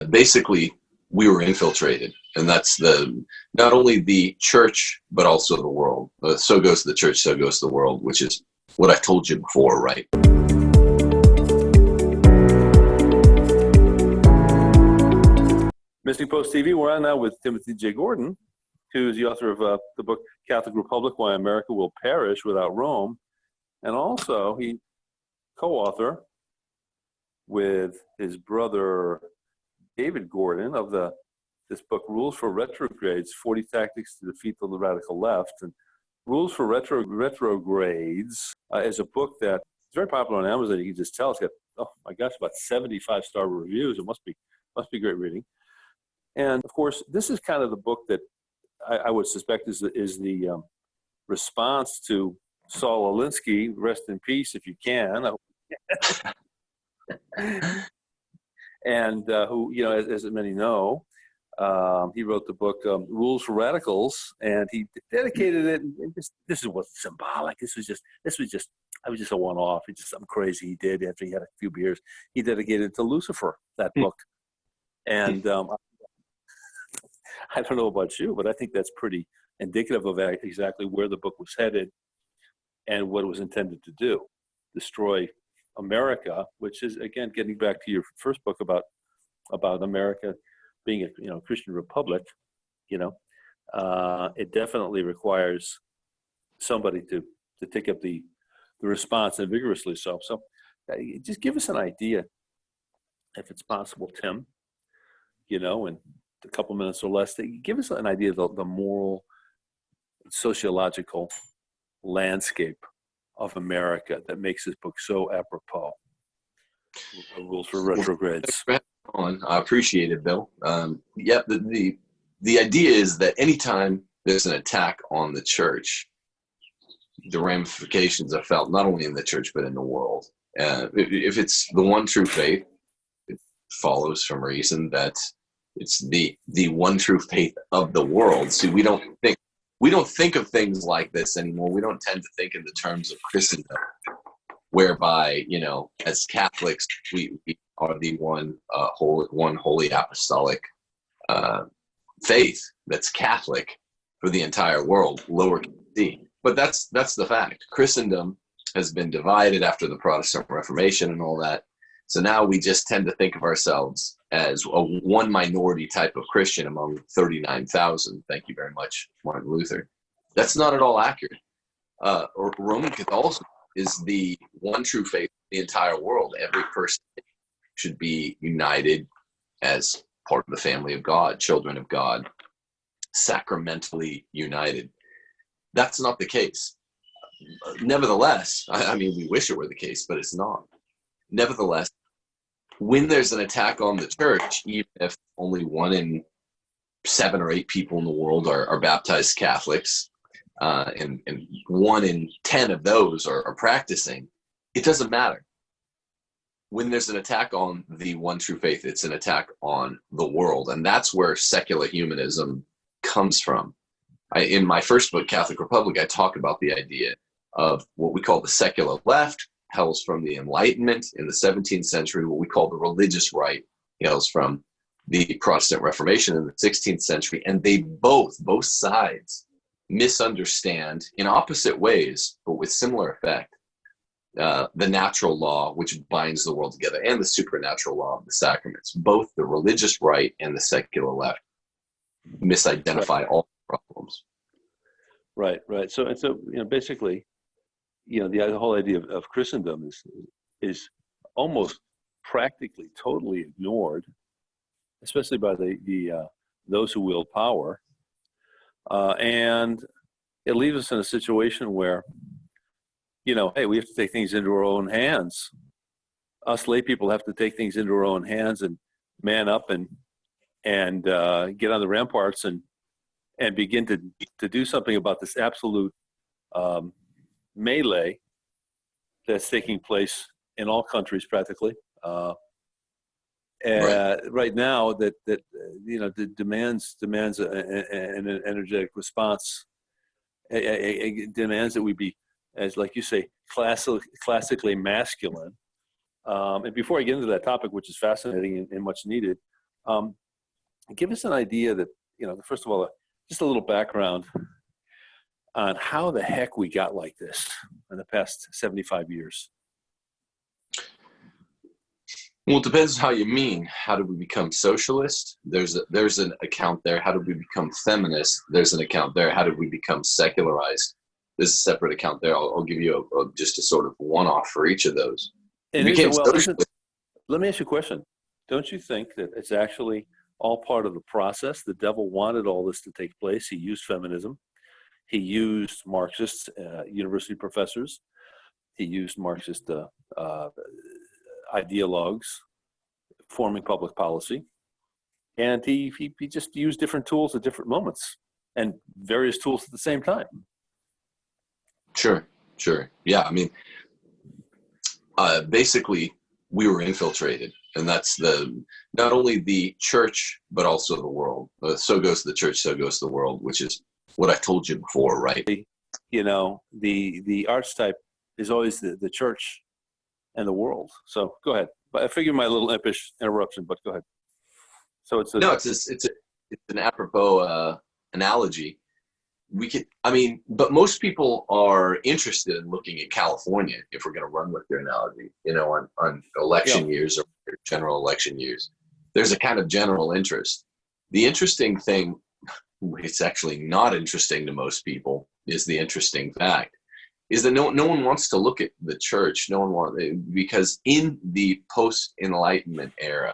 Basically, we were infiltrated, and that's not only the church but also the world. So goes the church, so goes the world, which is what I told you before, right? Missing Post TV, we're on now with Timothy J. Gordon, who's the author of the book Catholic Republic, Why America Will Perish Without Rome, and also he co-author with his brother David Gordon of this book, Rules for Retrogrades, 40 Tactics to Defeat the Radical Left. And Rules for Retrogrades is a book that's very popular on Amazon. You can just tell it's got, oh my gosh, about 75-star reviews. It must be great reading. And of course, this is kind of the book that I would suspect is the response to Saul Alinsky, rest in peace if you can. And who, as many know, he wrote the book Rules for Radicals, and he dedicated it. And this was symbolic. I was just a one-off. It's just something crazy he did after he had a few beers. He dedicated it to Lucifer, that book. And I don't know about you, but I think that's pretty indicative of exactly where the book was headed and what it was intended to do: destroy America, which is, again, getting back to your first book about America being a Christian republic. It definitely requires somebody to take up the response, and vigorously so. So just give us an idea, if it's possible, Tim, in a couple minutes or less, give us an idea of the moral, sociological landscape of America that makes this book so apropos. Rules for Retrogrades. I appreciate it, Bill. The idea is that anytime there's an attack on the church, the ramifications are felt not only in the church but in the world. If it's the one true faith, it follows from reason that it's the one true faith of the world. See, we don't think of things like this anymore. We don't tend to think in the terms of Christendom, whereby, as Catholics, we are the one holy apostolic faith that's Catholic for the entire world, lowercase c. But that's the fact. Christendom has been divided after the Protestant Reformation and all that. So now we just tend to think of ourselves as a one minority type of Christian among 39,000. Thank you very much, Martin Luther. That's not at all accurate. Roman Catholicism is the one true faith of the entire world. Every person should be united as part of the family of God, children of God, sacramentally united. That's not the case. Nevertheless, we wish it were the case, but it's not. Nevertheless, when there's an attack on the church, even if only 1 in 7 or 8 people in the world are baptized Catholics, and 1 in 10 of those are practicing, it doesn't matter. When there's an attack on the one true faith, it's an attack on the world. And that's where secular humanism comes from. In my first book, Catholic Republic, I talk about the idea of what we call the secular left, hails from the Enlightenment in the 17th century. What we call the religious right hails from the Protestant Reformation in the 16th century. And they both sides misunderstand in opposite ways, but with similar effect, the natural law which binds the world together and the supernatural law of the sacraments. Both the religious right and the secular left misidentify all problems. Right. So basically, the whole idea of Christendom is almost practically totally ignored, especially by those who wield power, and it leaves us in a situation where, hey, we have to take things into our own hands. Us lay people have to take things into our own hands and man up and get on the ramparts and begin to do something about this absolute melee that's taking place in all countries practically. Right now, that demands an energetic response. It demands that we be, as like you say, classically masculine. And before I get into that topic, which is fascinating and much needed, Um, Give us an idea that, first of all, just a little background on how the heck we got like this in the past 75 years. Well, it depends how you mean. How did we become socialist? There's an account there. How did we become feminist? There's an account there. How did we become secularized? There's a separate account there. I'll give you just a sort of one-off for each of those. And let me ask you a question. Don't you think that it's actually all part of the process? The devil wanted all this to take place. He used feminism. He used Marxist university professors. He used Marxist ideologues forming public policy. And he just used different tools at different moments and various tools at the same time. Sure. Yeah, I mean, basically, we were infiltrated. And that's not only the church, but also the world. So goes the church, so goes the world, which is what I told you before, right? The archetype is always the church and the world. So go ahead. But I figure my little impish interruption, but go ahead. So it's an apropos analogy. But most people are interested in looking at California if we're going to run with their analogy, on election years or general election years. There's a kind of general interest. The interesting thing, it's actually not interesting to most people, is the interesting fact, is that no one wants to look at the church. No one wants, because in the post-Enlightenment era,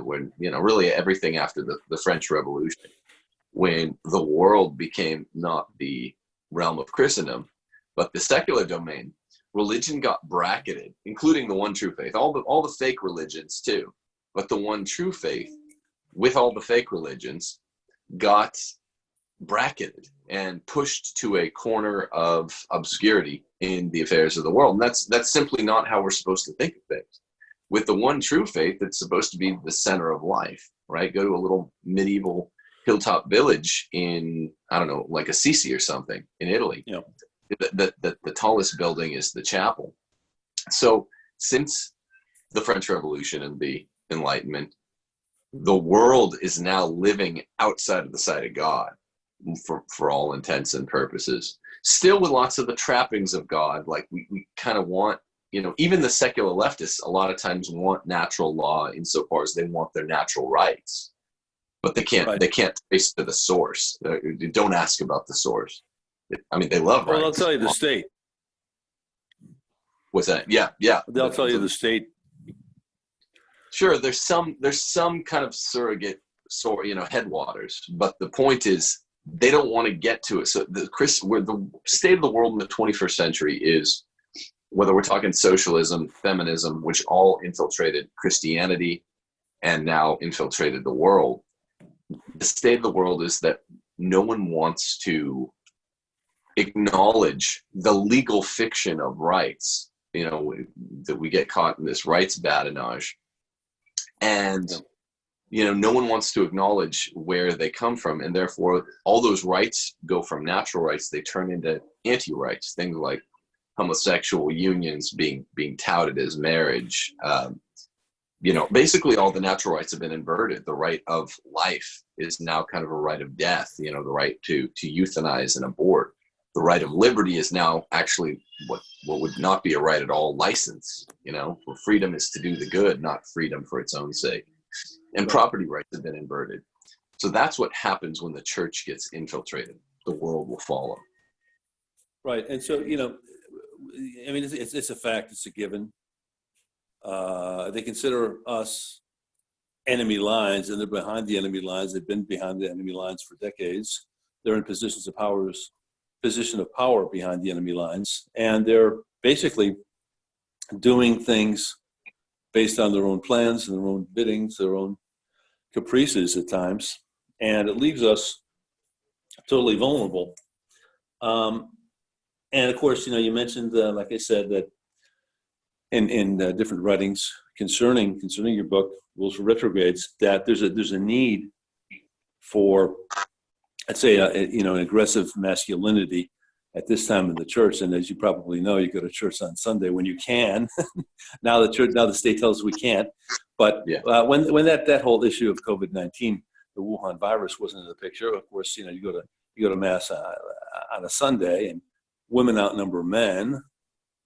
when, really everything after the French Revolution, when the world became not the realm of Christendom, but the secular domain, religion got bracketed, including the one true faith, all the fake religions too. But the one true faith, with all the fake religions, got bracketed and pushed to a corner of obscurity in the affairs of the world. And that's simply not how we're supposed to think of things. With the one true faith, it's supposed to be the center of life, right? Go to a little medieval hilltop village in, I don't know, like Assisi or something in Italy. Yeah. The tallest building is the chapel. So since the French Revolution and the Enlightenment, the world is now living outside of the sight of God for all intents and purposes. Still with lots of the trappings of God, like we kind of want, even the secular leftists a lot of times want natural law insofar as they want their natural rights. But they can't trace to the source. Don't ask about the source. They love rights. Well, they'll tell you the state. What's that? Yeah. They'll tell you the state. Sure, there's some kind of surrogate headwaters, but the point is they don't want to get to it. So the state of the world in the 21st century is, whether we're talking socialism, feminism, which all infiltrated Christianity and now infiltrated the world. The state of the world is that no one wants to acknowledge the legal fiction of rights, that we get caught in this rights badinage. And, no one wants to acknowledge where they come from. And therefore, all those rights go from natural rights, they turn into anti-rights, things like homosexual unions being touted as marriage. Basically all the natural rights have been inverted. The right of life is now kind of a right of death, the right to euthanize and abort. The right of liberty is now actually what would not be a right at all, license, where freedom is to do the good, not freedom for its own sake. And property rights have been inverted. So that's what happens when the church gets infiltrated. The world will follow. Right. And so, it's a fact, it's a given. They consider us enemy lines, and they're behind the enemy lines. They've been behind the enemy lines for decades. They're in position of power behind the enemy lines, and they're basically doing things based on their own plans and their own biddings, their own caprices at times, and it leaves us totally vulnerable. And of course, you mentioned, like I said, that in different writings concerning your book, Rules for Retrogrades, that there's a need for, I'd say, an aggressive masculinity at this time in the church. And as you probably know, you go to church on Sunday when you can. Now the state tells us we can't. But Yeah. When that whole issue of COVID-19, the Wuhan virus wasn't in the picture, of course, you go to mass on a Sunday, and women outnumber men,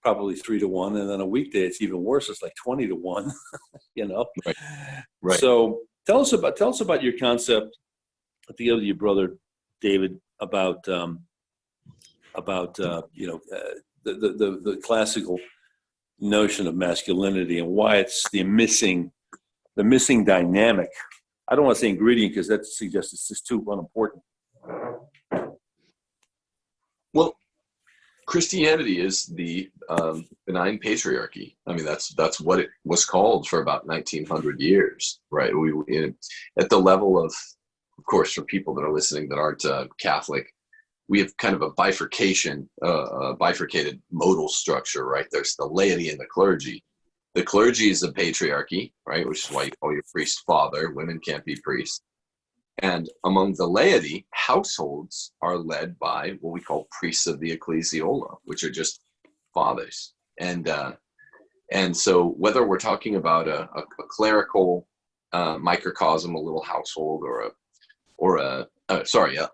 probably 3-1, and then a weekday it's even worse. It's like 20-1. Right. So tell us about your concept together with your brother David about the classical notion of masculinity and why it's the missing dynamic. I don't want to say ingredient because that suggests it's just too unimportant. Well, Christianity is the benign patriarchy. I mean, that's what it was called for about 1900 years, right? At the level of course, for people that are listening that aren't Catholic, we have kind of a bifurcated modal structure, right? There's the laity and the clergy. The clergy is a patriarchy, right? Which is why you call your priest father. Women can't be priests. And among the laity, households are led by what we call priests of the ecclesiola, which are just fathers. And so whether we're talking about a clerical microcosm, a little household, or a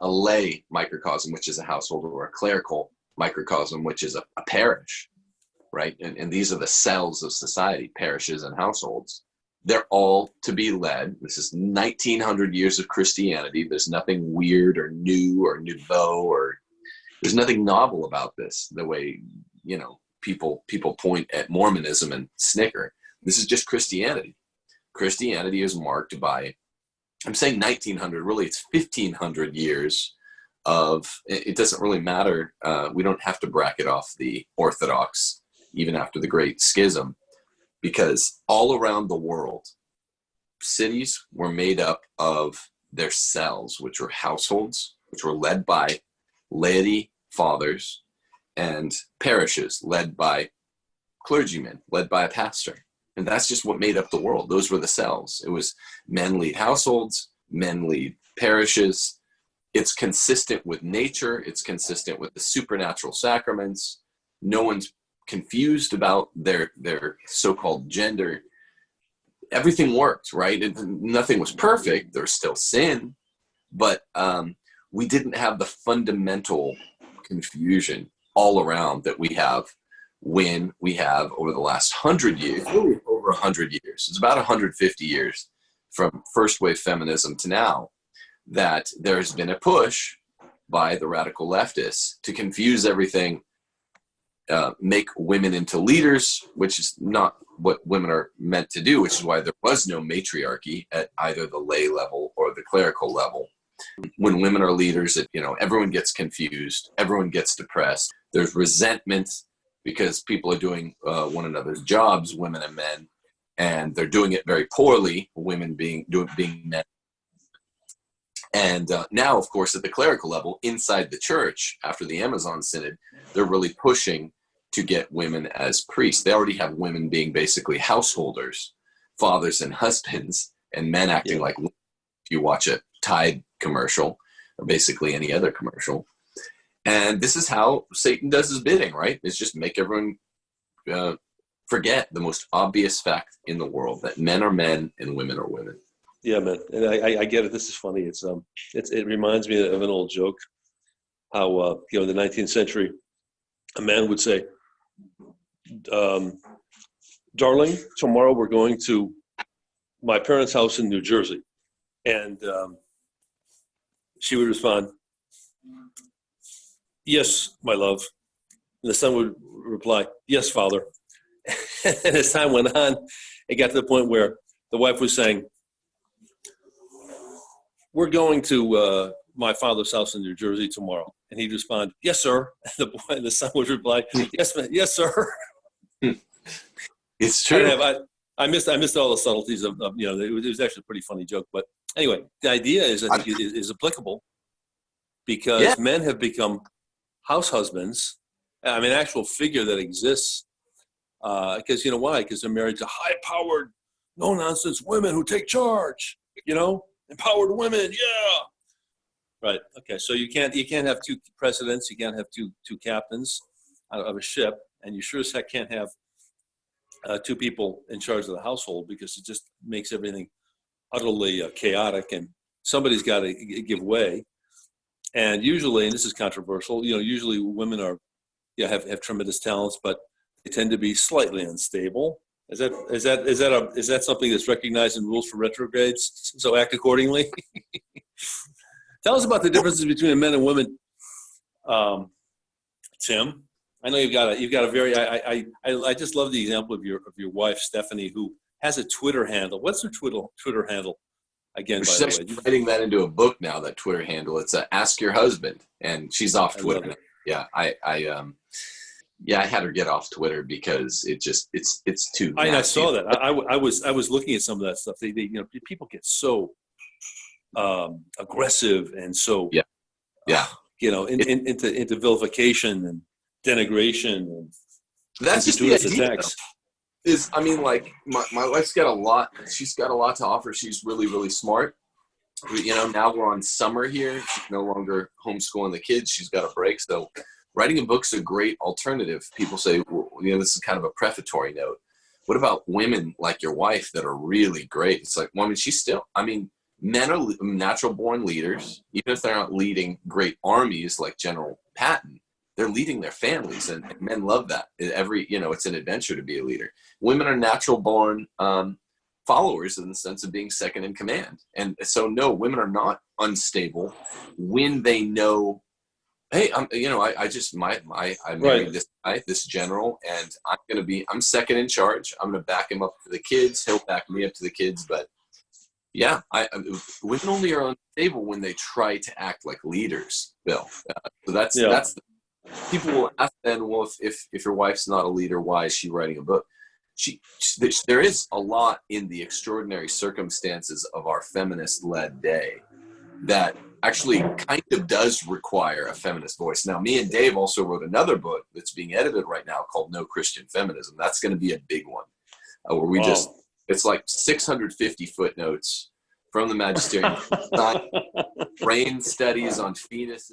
lay microcosm, which is a household, or a clerical microcosm, which is a parish, right? And these are the cells of society, parishes and households. They're all to be led. This is 1900 years of Christianity. There's nothing weird or new or nouveau, or there's nothing novel about this, the way, people point at Mormonism and snicker. This is just Christianity. Christianity is marked by, I'm saying 1900, really it's 1500 years of, it doesn't really matter. We don't have to bracket off the Orthodox even after the Great Schism, because all around the world, cities were made up of their cells, which were households, which were led by laity fathers, and parishes led by clergymen, led by a pastor. And that's just what made up the world. Those were the cells. It was men lead households, men lead parishes. It's consistent with nature. It's consistent with the supernatural sacraments. No one's confused about their so-called gender. Everything worked, right? Nothing was perfect. There's still sin, but we didn't have the fundamental confusion all around that we have when we have over the last 100 years, really over 100 years. It's about 150 years from first wave feminism to now, that there's been a push by the radical leftists to confuse everything, make women into leaders, which is not what women are meant to do, which is why there was no matriarchy at either the lay level or the clerical level. When women are leaders, everyone gets confused, everyone gets depressed. There's resentment because people are doing one another's jobs, women and men, and they're doing it very poorly, women being men. And now, of course, at the clerical level, inside the church, after the Amazon Synod, they're really pushing to get women as priests. They already have women being basically householders, fathers and husbands, and men acting like women. If you watch a Tide commercial, or basically any other commercial. And this is how Satan does his bidding, right? It's just make everyone forget the most obvious fact in the world, that men are men and women are women. Yeah, man, and I get it. This is funny. It reminds me of an old joke. How in the 19th century, a man would say, "Darling, tomorrow we're going to my parents' house in New Jersey," and she would respond, "Yes, my love," and the son would reply, "Yes, father." And as time went on, it got to the point where the wife was saying, "We're going to my father's house in New Jersey tomorrow." And he'd respond, "Yes, sir." And the son would reply, yes, sir. It's true. I missed all the subtleties of it was actually a pretty funny joke. But anyway, the idea is, I think, is applicable because men have become house husbands. I mean, an actual figure that exists because, why? Because they're married to high-powered, no-nonsense women who take charge, empowered women, yeah. Right. Okay. So you can't have two presidents. You can't have two captains of a ship, and you sure as heck can't have two people in charge of the household, because it just makes everything utterly chaotic, and somebody's got to give way. And usually, and this is controversial, usually women have tremendous talents, but they tend to be slightly unstable. Is that something that's recognized in rules for retrogrades? So act accordingly. Tell us about the differences between men and women, Tim. I know you've got a very I just love the example of your wife Stephanie, who has a Twitter handle. What's her Twitter handle again? By She's the actually way, writing that into a book now. That Twitter handle. It's Ask Your Husband, and she's off Twitter now. Yeah, I had her get off Twitter because it's too. I saw that. I was looking at some of that stuff. They people get so aggressive and so into vilification and denigration and that's just the idea. Like my wife's got a lot. She's got a lot to offer. She's really, really smart. Now we're on summer here. She's no longer homeschooling the kids. She's got a break. So writing a book's a great alternative. People say, well, this is kind of a prefatory note. What about women like your wife that are really great? It's like, well, men are natural born leaders. Even if they're not leading great armies like General Patton, they're leading their families, and men love that. It's an adventure to be a leader. Women are natural born followers in the sense of being second in command. And so, no, women are not unstable when they know, hey, I married this guy, this general, and I'm second in charge. I'm going to back him up to the kids. He'll back me up to the kids. But yeah, women only are unstable when they try to act like leaders, Bill. So that's people will ask then, well, if your wife's not a leader, why is she writing a book? There is a lot in the extraordinary circumstances of our feminist-led day that actually kind of does require a feminist voice. Now, me and Dave also wrote another book that's being edited right now called No Christian Feminism. That's going to be a big one, where we it's like 650 footnotes from the magisterium, brain studies on fetuses.